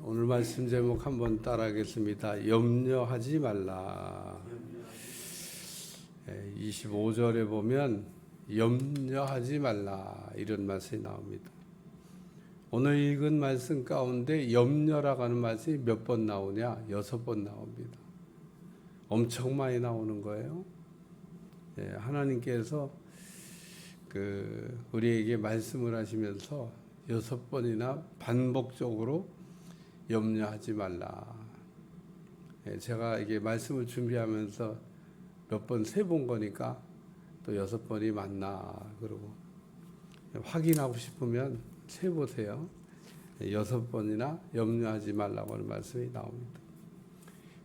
오늘 말씀 제목 한번 따라하겠습니다. 염려하지 말라. 25절에 보면 염려하지 말라 이런 말씀이 나옵니다. 오늘 읽은 말씀 가운데 염려라고 하는 말씀이 몇 번 나오냐? 6번 나옵니다. 엄청 많이 나오는 거예요. 하나님께서 우리에게 말씀을 하시면서 6번이나 반복적으로 염려하지 말라. 제가 이게 말씀을 준비하면서 몇 번 세본 거니까 또 6번이 맞나 그러고 확인하고 싶으면 세보세요. 6번이나 염려하지 말라고 하는 말씀이 나옵니다.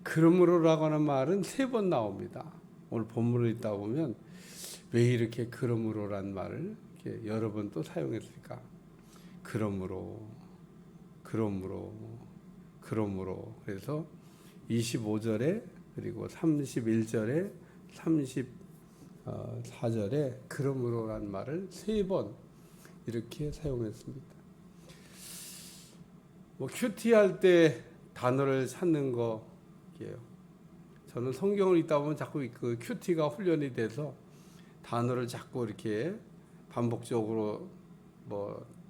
그러므로라고 하는 말은 3번 나옵니다. 오늘 본문을 읽다 보면 왜 이렇게 그러므로란 말을 이렇게 여러 번 또 사용했을까? 그러므로 그래서 25절에 그리고 31절에 34절에 그러므로란 말을 3번 이렇게 사용했습니다. 큐티할 때 단어를 찾는 거예요. 저는 성경을 읽다 보면 자꾸 그 큐티가 훈련이 돼서 단어를 자꾸 이렇게 반복적으로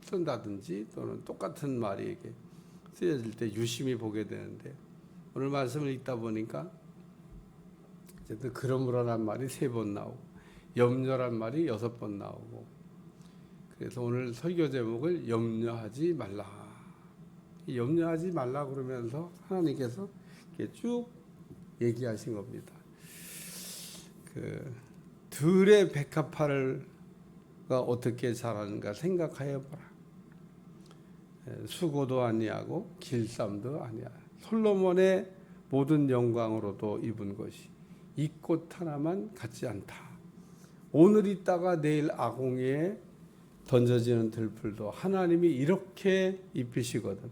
쓴다든지 또는 똑같은 말이 이렇게 쓰여질 때 유심히 보게 되는데 오늘 말씀을 읽다 보니까 어쨌든 그러므로란 말이 3번 나오고 염려란 말이 6번 나오고 그래서 오늘 설교 제목을 염려하지 말라. 염려하지 말라 그러면서 하나님께서 이렇게 쭉 얘기하신 겁니다. 들의 백합화가 어떻게 자라는가 생각하여 보라. 수고도 아니하고 길쌈도 아니야. 솔로몬의 모든 영광으로도 입은 것이 이 꽃 하나만 같지 않다. 오늘 있다가 내일 아궁이에 던져지는 들풀도 하나님이 이렇게 입히시거든.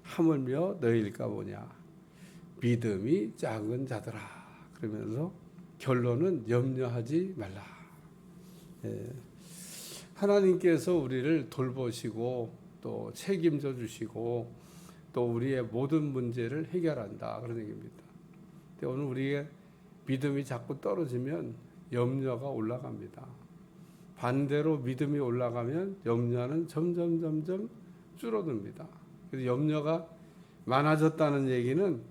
하물며 너희일까 보냐. 믿음이 작은 자들아. 그러면서 결론은 염려하지 말라. 하나님께서 우리를 돌보시고 또 책임져 주시고 또 우리의 모든 문제를 해결한다 그런 얘기입니다. 근데 오늘 우리의 믿음이 자꾸 떨어지면 염려가 올라갑니다. 반대로 믿음이 올라가면 염려는 점점 줄어듭니다. 그래서 염려가 많아졌다는 얘기는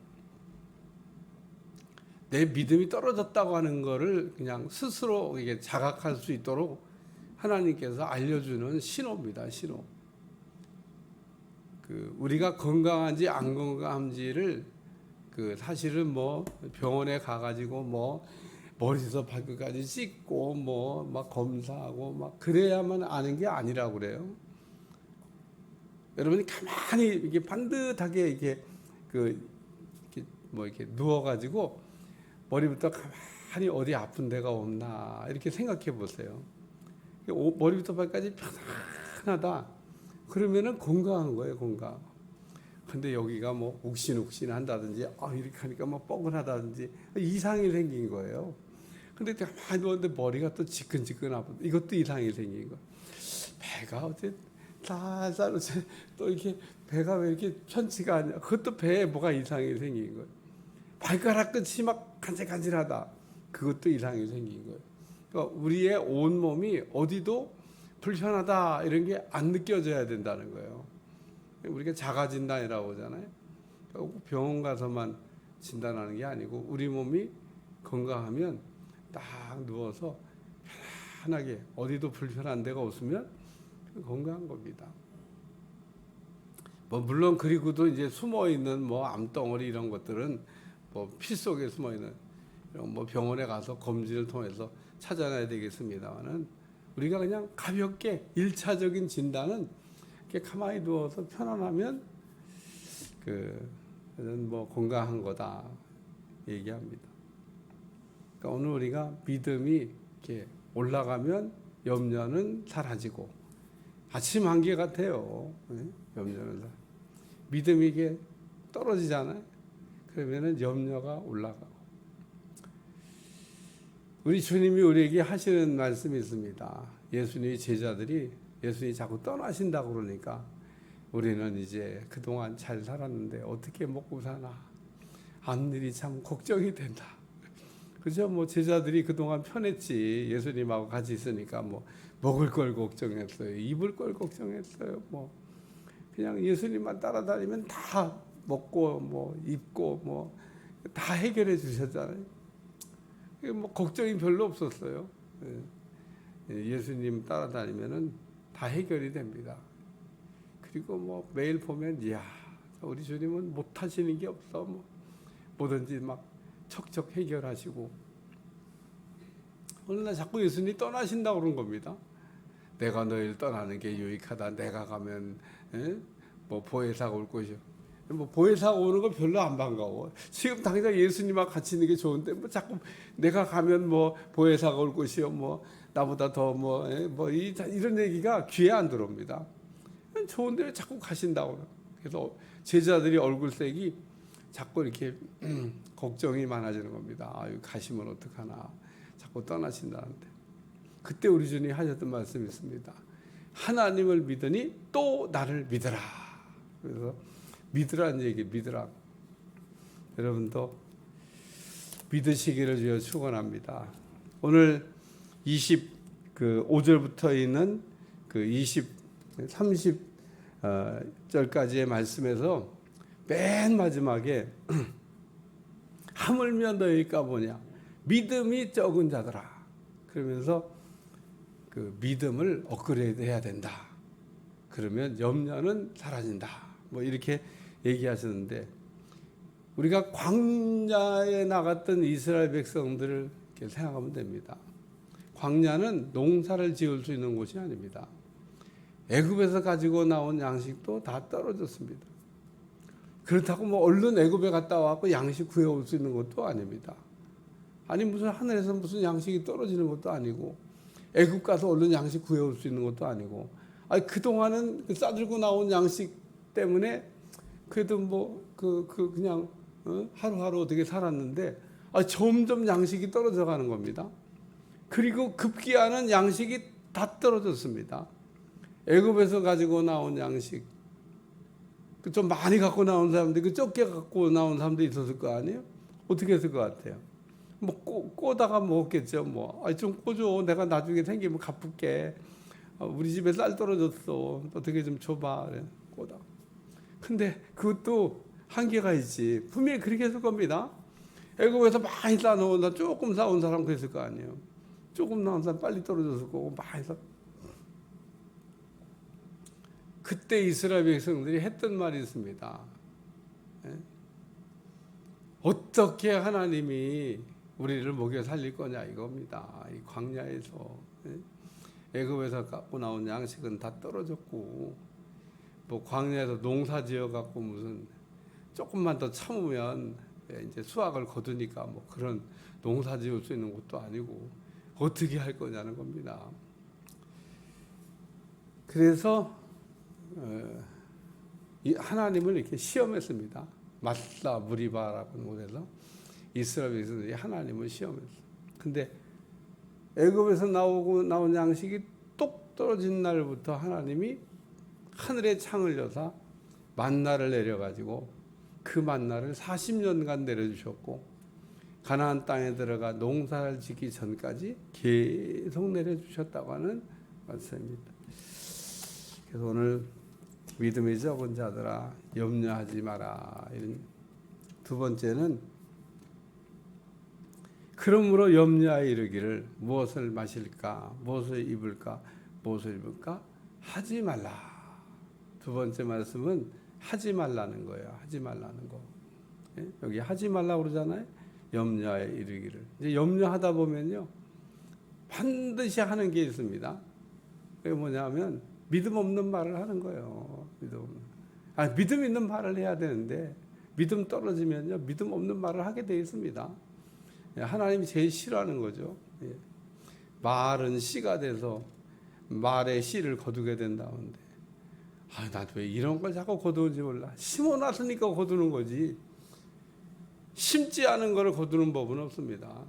내 믿음이 떨어졌다고 하는 것을 그냥 스스로 이게 자각할 수 있도록 하나님께서 알려주는 신호입니다. 신호. 우리가 건강한지 안 건강한지를 사실은 병원에 가가지고 머리에서 발끝까지 씻고 막 검사하고 그래야만 아는 게 아니라고 그래요. 여러분이 가만히 이렇게 반듯하게 이렇게 누워가지고 머리부터 가만히 어디 아픈 데가 없나 이렇게 생각해 보세요. 머리부터 발까지 편안하다. 그러면은 건강한 거예요, 건강. 근데 여기가 욱신욱신 한다든지, 이렇게 하니까 뻐근하다든지, 이상이 생긴 거예요. 근데 가만히 누웠는데 머리가 또 지끈지끈 아픈, 이것도 이상이 생긴 거예요. 배가 어째 살살, 또 이렇게 배가 왜 이렇게 편치가 않냐. 그것도 배에 뭐가 이상이 생긴 거예요. 발가락 끝이 막 간질간질하다. 그것도 이상이 생긴 거예요. 그러니까 우리의 온 몸이 어디도 불편하다 이런 게 안 느껴져야 된다는 거예요. 우리가 자가진단이라고 하잖아요. 꼭 병원 가서만 진단하는 게 아니고 우리 몸이 건강하면 딱 누워서 편안하게 어디도 불편한 데가 없으면 건강한 겁니다. 물론 그리고도 이제 숨어 있는 암덩어리 이런 것들은 피 속에 숨어 있는 이런 병원에 가서 검진을 통해서 찾아내야 되겠습니다만은 우리가 그냥 가볍게 1차적인 진단은 이렇게 가만히 누워서 편안하면 건강한 거다 얘기합니다. 그러니까 오늘 우리가 믿음이 이렇게 올라가면 염려는 사라지고 아침 한개 같아요. 염려는 믿음이 이게 떨어지잖아요. 그러면은 염려가 올라가고. 우리 주님이 우리에게 하시는 말씀이 있습니다. 예수님의 제자들이 예수님이 자꾸 떠나신다고 그러니까 우리는 이제 그동안 잘 살았는데 어떻게 먹고 사나. 앞일이 참 걱정이 된다. 그죠? 뭐 제자들이 그동안 편했지. 예수님하고 같이 있으니까 뭐 먹을 걸 걱정했어요. 입을 걸 걱정했어요. 뭐 그냥 예수님만 따라다니면 다 먹고 뭐 입고 뭐 다 해결해 주셨잖아요. 뭐 걱정이 별로 없었어요. 예수님 따라다니면은 다 해결이 됩니다. 그리고 뭐 매일 보면 이야 우리 주님은 못하시는 게 없어. 뭐 뭐든지 막 척척 해결하시고 어느 날 자꾸 예수님이 떠나신다고 그런 겁니다. 내가 너희를 떠나는 게 유익하다. 내가 가면 뭐 보혜사가 올 것이요. 뭐 보혜사가 오는 거 별로 안 반가워. 지금 당장 예수님하고 같이 있는 게 좋은데 뭐 자꾸 내가 가면 뭐 보혜사가 올 것이요. 뭐 나보다 더 뭐 이런 얘기가 귀에 안 들어옵니다. 좋은 데를 자꾸 가신다고. 그래서 제자들이 얼굴색이 자꾸 이렇게 걱정이 많아지는 겁니다. 아유 가시면 어떡하나. 자꾸 떠나신다는데. 그때 우리 주님이 하셨던 말씀이 있습니다. 하나님을 믿으니 또 나를 믿으라. 그래서 믿으라는 얘기, 믿으라. 여러분도 믿으시기를 주여 축원합니다. 오늘 25절부터 있는 그 30절까지의 말씀에서 맨 마지막에 하물며 너희가 뭐냐 믿음이 적은 자들아. 그러면서 그 믿음을 업그레이드 해야 된다. 그러면 염려는 사라진다. 뭐 이렇게 얘기하셨는데 우리가 광야에 나갔던 이스라엘 백성들을 이렇게 생각하면 됩니다. 광야는 농사를 지을 수 있는 곳이 아닙니다. 애굽에서 가지고 나온 양식도 다 떨어졌습니다. 그렇다고 뭐 얼른 애굽에 갔다 와서 양식 구해올 수 있는 것도 아닙니다. 아니 무슨 하늘에서 무슨 양식이 떨어지는 것도 아니고 애굽 가서 얼른 양식 구해올 수 있는 것도 아니고 아니 그동안은 싸들고 나온 양식 때문에 그래도 뭐 그냥 하루하루 어떻게 살았는데 점점 양식이 떨어져 가는 겁니다. 그리고 급기야는 양식이 다 떨어졌습니다. 애굽에서 가지고 나온 양식 좀 많이 갖고 나온 사람들 적게 갖고 나온 사람도 있었을 거 아니에요? 어떻게 했을 것 같아요? 뭐 꼬다가 먹었겠죠. 뭐 좀 꼬줘. 내가 나중에 생기면 갚을게. 우리 집에 쌀 떨어졌어. 어떻게 좀 줘봐. 그래. 꼬다. 근데 그것도 한계가 있지. 분명히 그렇게 했을 겁니다. 애굽에서 많이 싸놓은 사람, 조금 싸온 사람 그랬을 거 아니에요. 조금 나온 사람 빨리 떨어졌을 거고 많이 싸. 그때 이스라엘 백성들이 했던 말이 있습니다. 어떻게 하나님이 우리를 먹여 살릴 거냐 이겁니다. 이 광야에서 애굽에서 갖고 나온 양식은 다 떨어졌고 뭐 광야에서 농사 지어 갖고 무슨 조금만 더 참으면 이제 수확을 거두니까 뭐 그런 농사 지을 수 있는 것도 아니고 어떻게 할 거냐는 겁니다. 그래서 하나님을 이렇게 시험했습니다. 마사 무리바라고 하는 곳에서 이스라엘 백성들이 하나님을 시험했어요. 근데 애굽에서 나온 양식이 똑 떨어진 날부터 하나님이 하늘에 창을 여사 만나를 내려가지고 그 만나를 40년간 내려주셨고 가나안 땅에 들어가 농사를 짓기 전까지 계속 내려주셨다고 하는 말씀입니다. 그래서 오늘 믿음이 적은 자들아 염려하지 마라. 이런 두 번째는 그러므로 염려하여 이르기를 무엇을 마실까 무엇을 입을까 무엇을 입을까 하지 말라. 두 번째 말씀은 하지 말라는 거예요. 하지 말라는 거. 여기 하지 말라고 그러잖아요. 염려하여 이르기를. 이제 염려하다 보면요 반드시 하는 게 있습니다. 그게 뭐냐면 믿음 없는 말을 하는 거예요. 믿음 있는 말을 해야 되는데 믿음 떨어지면요 믿음 없는 말을 하게 돼 있습니다. 하나님이 제일 싫어하는 거죠. 말은 씨가 돼서 말에 씨를 거두게 된다는데 나도 왜 이런 걸 자꾸 거두는지 몰라. 심어놨으니까 거두는 거지. 심지 않은 거를 거두는 법은 없습니다.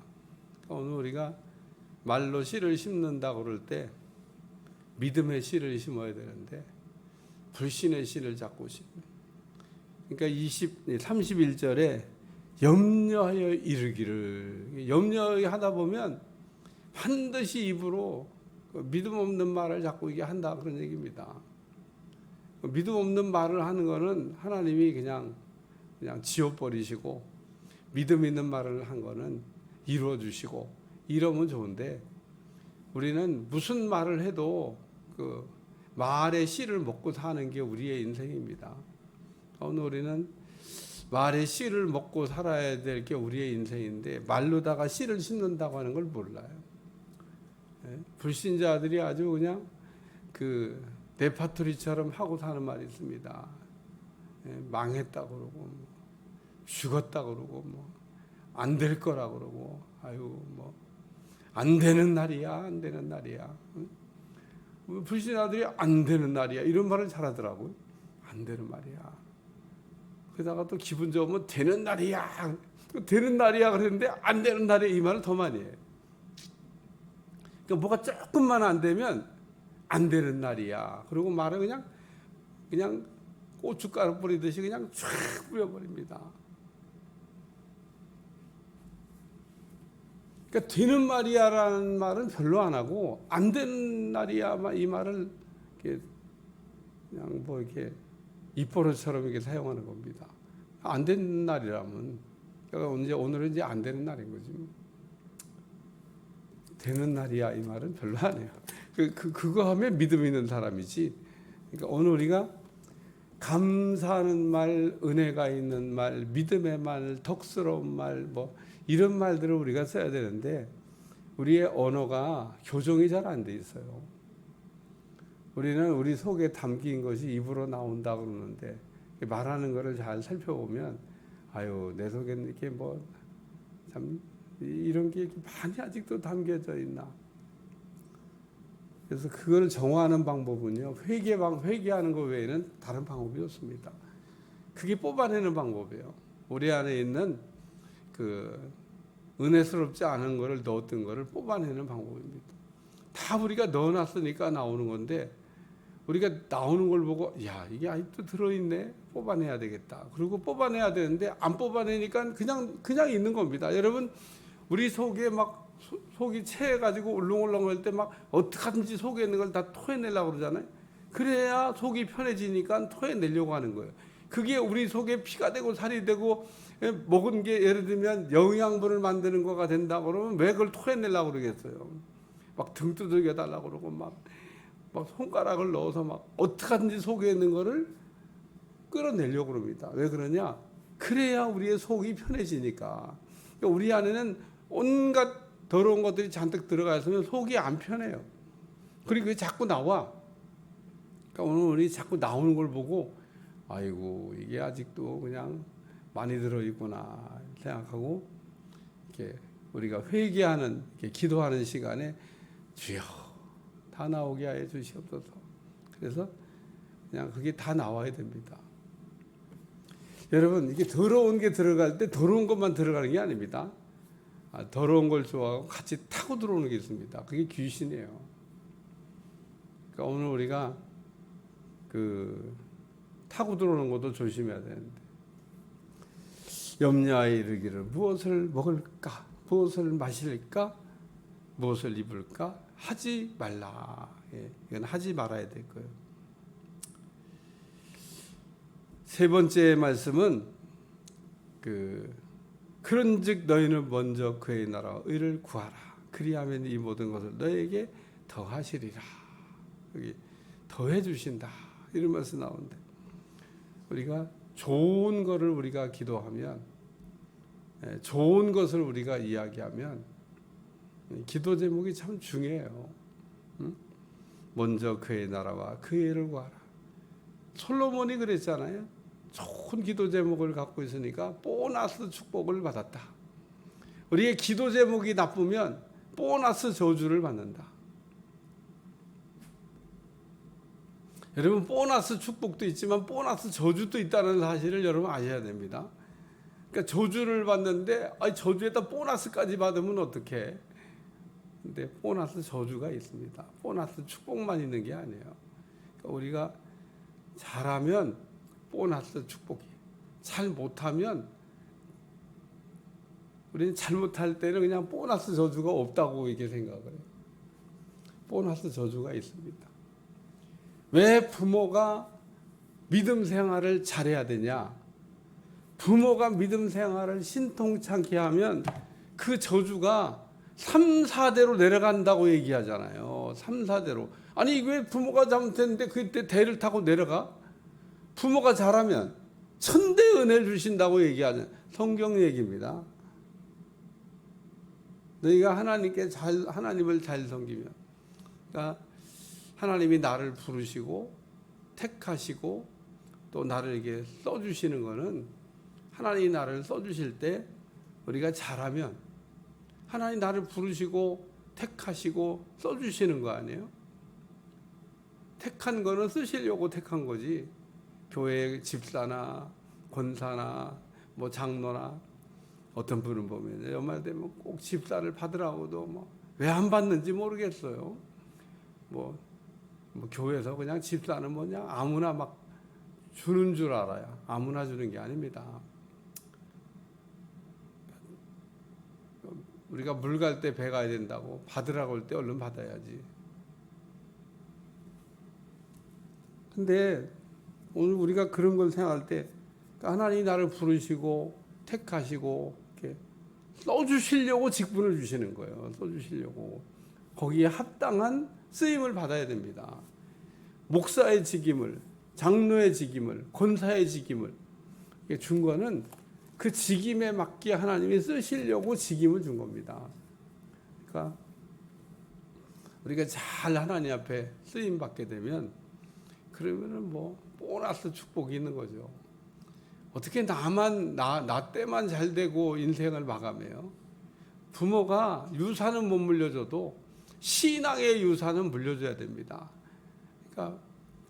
오늘 우리가 말로 씨를 심는다고 그럴 때 믿음의 씨를 심어야 되는데 불신의 신을 잡고 오십니다. 그러니까 31절에 염려하여 이르기를, 염려하다 보면 반드시 입으로 믿음 없는 말을 자꾸 이게 한다 그런 얘기입니다. 믿음 없는 말을 하는 거는 하나님이 그냥 지워버리시고, 믿음 있는 말을 한 거는 이루어 주시고, 이러면 좋은데, 우리는 무슨 말을 해도 그 말의 씨를 먹고 사는 게 우리의 인생입니다. 오늘 우리는 말의 씨를 먹고 살아야 될 게 우리의 인생인데, 말로다가 씨를 심는다고 하는 걸 몰라요. 불신자들이 아주 그냥 그 레파토리처럼 하고 사는 말이 있습니다. 망했다 그러고, 죽었다 그러고, 안 될 거라 그러고, 안 되는 날이야, 안 되는 날이야. 불신자들이 안 되는 날이야 이런 말을 잘하더라고요. 안 되는 말이야. 그러다가 또 기분 좋으면 되는 날이야, 되는 날이야 그랬는데 안 되는 날이야 이 말을 더 많이 해요. 그러니까 뭐가 조금만 안 되면 안 되는 날이야. 그리고 말을 그냥 고춧가루 뿌리듯이 그냥 쫙 뿌려버립니다. 그러니까 되는 말이야라는 말은 별로 안 하고, 안 되는 날이야 이 말을 이렇게 그냥 이렇게 입버릇처럼 이렇게 사용하는 겁니다. 안 되는 날이라면, 그러니까 오늘은 이제 안 되는 날인 거지. 되는 날이야 이 말은 별로 안 해요. 그거 하면 믿음 있는 사람이지. 그러니까 오늘 우리가 감사하는 말, 은혜가 있는 말, 믿음의 말, 덕스러운 말, 이런 말들을 우리가 써야 되는데, 우리의 언어가 교정이 잘 안 돼 있어요. 우리는 우리 속에 담긴 것이 입으로 나온다 그러는데, 말하는 거를 잘 살펴보면, 내 속에는 이렇게 참 이런 게 이렇게 많이 아직도 담겨져 있나. 그래서 그거를 정화하는 방법은요, 회개하는 것 외에는 다른 방법이 없습니다. 그게 뽑아내는 방법이에요. 우리 안에 있는 그 은혜스럽지 않은 거를, 넣었던 거를 뽑아내는 방법입니다. 다 우리가 넣어놨으니까 나오는 건데, 우리가 나오는 걸 보고 이게 아직도 들어있네, 뽑아내야 되겠다. 그리고 뽑아내야 되는데 안 뽑아내니까 그냥 있는 겁니다. 여러분, 우리 속에 속이 채해가지고 울렁울렁할 때 어떡하든지 속에 있는 걸 다 토해내려고 그러잖아요. 그래야 속이 편해지니까 토해내려고 하는 거예요. 그게 우리 속에 피가 되고 살이 되고, 먹은 게 예를 들면 영양분을 만드는 거가 된다 그러면 왜 그걸 토해내려고 그러겠어요. 등 두들겨 달라고 그러고 막 손가락을 넣어서 어떡하든지 속에 있는 거를 끌어내려고 그럽니다. 왜 그러냐? 그래야 우리의 속이 편해지니까. 그러니까 우리 안에는 온갖 더러운 것들이 잔뜩 들어가 있으면 속이 안 편해요. 그리고 그게 자꾸 나와. 그러니까 오늘 우리 자꾸 나오는 걸 보고, 이게 아직도 그냥 많이 들어있구나 생각하고, 이렇게 우리가 회개하는, 이렇게 기도하는 시간에 주여 다 나오게 하여 주시옵소서. 그래서 그냥 그게 다 나와야 됩니다. 여러분, 이게 더러운 게 들어갈 때 더러운 것만 들어가는 게 아닙니다. 더러운 걸 좋아하고 같이 타고 들어오는 게 있습니다. 그게 귀신이에요. 그러니까 오늘 우리가 타고 들어오는 것도 조심해야 되는데, 염려하여 이르기를 무엇을 먹을까, 무엇을 마실까, 무엇을 입을까 하지 말라. 이건 하지 말아야 될 거예요. 세 번째 말씀은 그런즉 너희는 먼저 그의 나라와 의를 구하라. 그리하면 이 모든 것을 너에게 더하시리라. 여기 더해 주신다 이런 말씀 나오는데, 우리가 좋은 것을 우리가 기도하면, 좋은 것을 우리가 이야기하면, 기도 제목이 참 중요해요. 먼저 그의 나라와 그의 의를 구하라. 솔로몬이 그랬잖아요. 좋은 기도 제목을 갖고 있으니까 보너스 축복을 받았다. 우리의 기도 제목이 나쁘면 보너스 저주를 받는다. 여러분, 보너스 축복도 있지만 보너스 저주도 있다는 사실을 여러분 아셔야 됩니다. 그러니까 저주를 받는데 저주에다 보너스까지 받으면 어떡해? 근데 보너스 저주가 있습니다. 보너스 축복만 있는 게 아니에요. 그러니까 우리가 잘하면 보너스 축복이, 잘 못하면 우리는 잘못할 때는 그냥 보너스 저주가 없다고 이렇게 생각을 해요. 보너스 저주가 있습니다. 왜 부모가 믿음 생활을 잘해야 되냐? 부모가 믿음 생활을 신통찮게 하면 그 저주가 3, 4대로 내려간다고 얘기하잖아요. 3, 4대로. 아니 왜 부모가 잘못했는데 그때 대를 타고 내려가? 부모가 잘하면 천대 은혜를 주신다고 얘기하는 성경 얘기입니다. 너희가 하나님을 잘 섬기면, 그러니까 하나님이 나를 부르시고 택하시고 또 나를 이렇게 써주시는 거는, 하나님이 나를 써주실 때 우리가 잘하면 하나님 나를 부르시고 택하시고 써주시는 거 아니에요? 택한 거는 쓰시려고 택한 거지. 교회 집사나 권사나 뭐 장로나, 어떤 분은 보면 연말 되면 꼭 집사를 받으라고도 뭐 왜 안 받는지 모르겠어요. 뭐 교회에서 그냥 집사는 뭐냐 아무나 막 주는 줄 알아요. 아무나 주는 게 아닙니다. 우리가 물 갈 때 배 가야 된다고 받으라고 할 때 얼른 받아야지. 근데 오늘 우리가 그런 걸 생각할 때 하나님이 나를 부르시고 택하시고 이렇게 써주시려고 직분을 주시는 거예요. 써주시려고. 거기에 합당한 쓰임을 받아야 됩니다. 목사의 직임을, 장로의 직임을, 권사의 직임을 준 거는 그 직임에 맞게 하나님이 쓰시려고 직임을 준 겁니다. 그러니까 우리가 잘 하나님 앞에 쓰임 받게 되면, 그러면은 뭐 보너스 축복이 있는 거죠. 어떻게 나 때만 잘 되고 인생을 마감해요? 부모가 유산은 못 물려줘도 신앙의 유산은 물려줘야 됩니다. 그러니까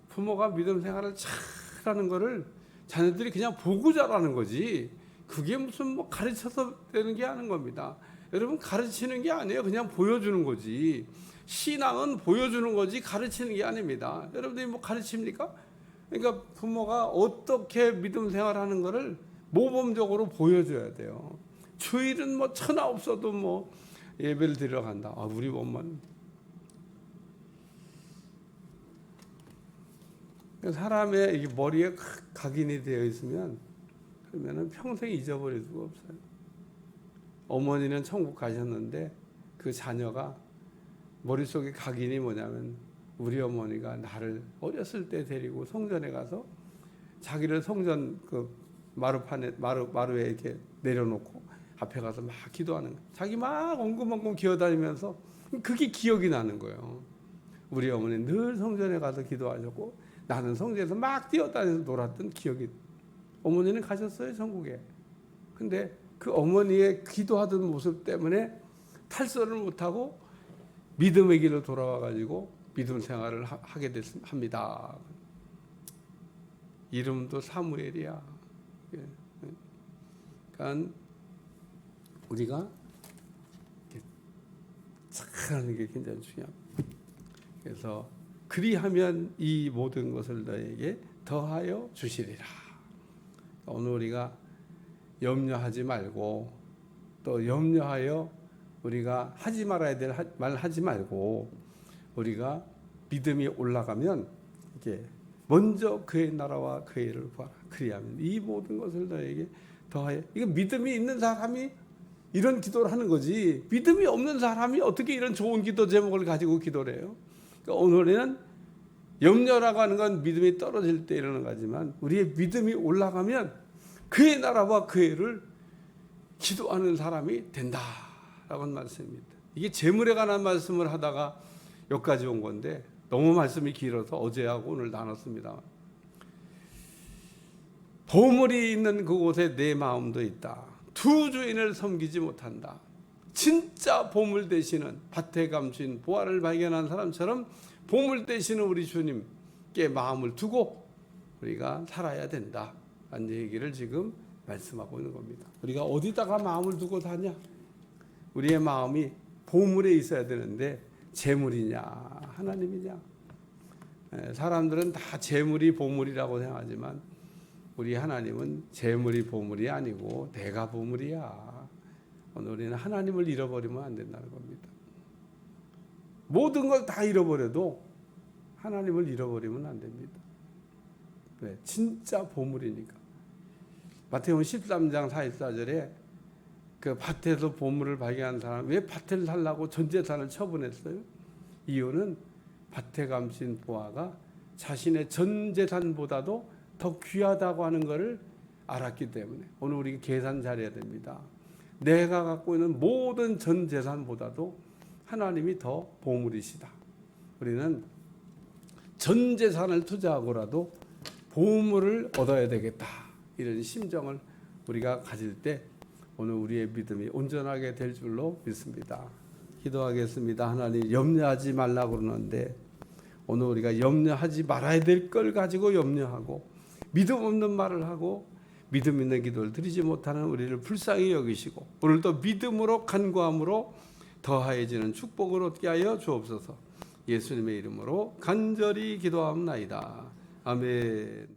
부모가 믿음 생활을 잘하는 거를 자녀들이 그냥 보고 자라는 거지, 그게 무슨 뭐 가르쳐서 되는 게 아닌 겁니다. 여러분, 가르치는 게 아니에요. 그냥 보여주는 거지. 신앙은 보여주는 거지 가르치는 게 아닙니다. 여러분들이 뭐 가르칩니까? 그러니까 부모가 어떻게 믿음 생활하는 거를 모범적으로 보여줘야 돼요. 주일은 뭐 천하 없어도 뭐 예배를 드리러 간다. 우리 엄마는. 사람의 이게 머리에 각인이 되어 있으면 그러면은 평생 잊어버릴 수가 없어요. 어머니는 천국 가셨는데 그 자녀가 머릿속에 각인이 뭐냐면, 우리 어머니가 나를 어렸을 때 데리고 성전에 가서 자기를 성전 그 마루에 이렇게 내려놓고 앞에 가서 막 기도하는 거예요. 자기 막 엉금엉금 기어다니면서 그게 기억이 나는 거예요. 우리 어머니는 늘 성전에 가서 기도하셨고 나는 성전에서 막 뛰어다니면서 놀았던 기억이. 어머니는 가셨어요, 천국에. 근데 그 어머니의 기도하던 모습 때문에 탈선을 못하고 믿음의 길로 돌아와 가지고 믿음 생활을 하게 합니다. 이름도 사무엘이야. 그러니까 우리가 잘하는 게 굉장히 중요합니다. 그래서 그리하면 이 모든 것을 너에게 더하여 주시리라. 오늘 우리가 염려하지 말고, 또 염려하여 우리가 하지 말아야 될 말 하지 말고, 우리가 믿음이 올라가면 이게 먼저 그의 나라와 그의 일을 구하라. 그리하면 이 모든 것을 너에게 더하여. 이거 믿음이 있는 사람이 이런 기도를 하는 거지, 믿음이 없는 사람이 어떻게 이런 좋은 기도 제목을 가지고 기도를 해요? 그러니까 오늘은 염려라고 하는 건 믿음이 떨어질 때 이러는 거지만, 우리의 믿음이 올라가면 그의 나라와 그의 일을 기도하는 사람이 된다라고 하는 말씀입니다. 이게 재물에 관한 말씀을 하다가 여기까지 온 건데 너무 말씀이 길어서 어제하고 오늘 나눴습니다. 보물이 있는 그곳에 내 마음도 있다. 두 주인을 섬기지 못한다. 진짜 보물 되시는, 밭에 감춘 보화를 발견한 사람처럼 보물 되시는 우리 주님께 마음을 두고 우리가 살아야 된다 라는 얘기를 지금 말씀하고 있는 겁니다. 우리가 어디다가 마음을 두고 사냐? 우리의 마음이 보물에 있어야 되는데 재물이냐 하나님이냐? 사람들은 다 재물이 보물이라고 생각하지만 우리 하나님은 재물이 보물이 아니고 내가 보물이야. 오늘 우리는 하나님을 잃어버리면 안 된다는 겁니다. 모든 걸 다 잃어버려도 하나님을 잃어버리면 안 됩니다. 네, 진짜 보물이니까. 마태복음 13장 44절에 그 밭에서 보물을 발견한 사람 왜 밭을 살라고 전 재산을 처분했어요? 이유는 밭에 감신 보화가 자신의 전 재산보다도 더 귀하다고 하는 것을 알았기 때문에 오늘 우리가 계산 잘해야 됩니다. 내가 갖고 있는 모든 전 재산보다도 하나님이 더 보물이시다. 우리는 전 재산을 투자하고라도 보물을 얻어야 되겠다. 이런 심정을 우리가 가질 때 오늘 우리의 믿음이 온전하게 될 줄로 믿습니다. 기도하겠습니다. 하나님, 염려하지 말라고 그러는데 오늘 우리가 염려하지 말아야 될 걸 가지고 염려하고 믿음 없는 말을 하고 믿음 있는 기도를 드리지 못하는 우리를 불쌍히 여기시고 오늘도 믿음으로 간구함으로 더하여지는 축복을 얻게 하여 주옵소서. 예수님의 이름으로 간절히 기도하옵나이다. 아멘.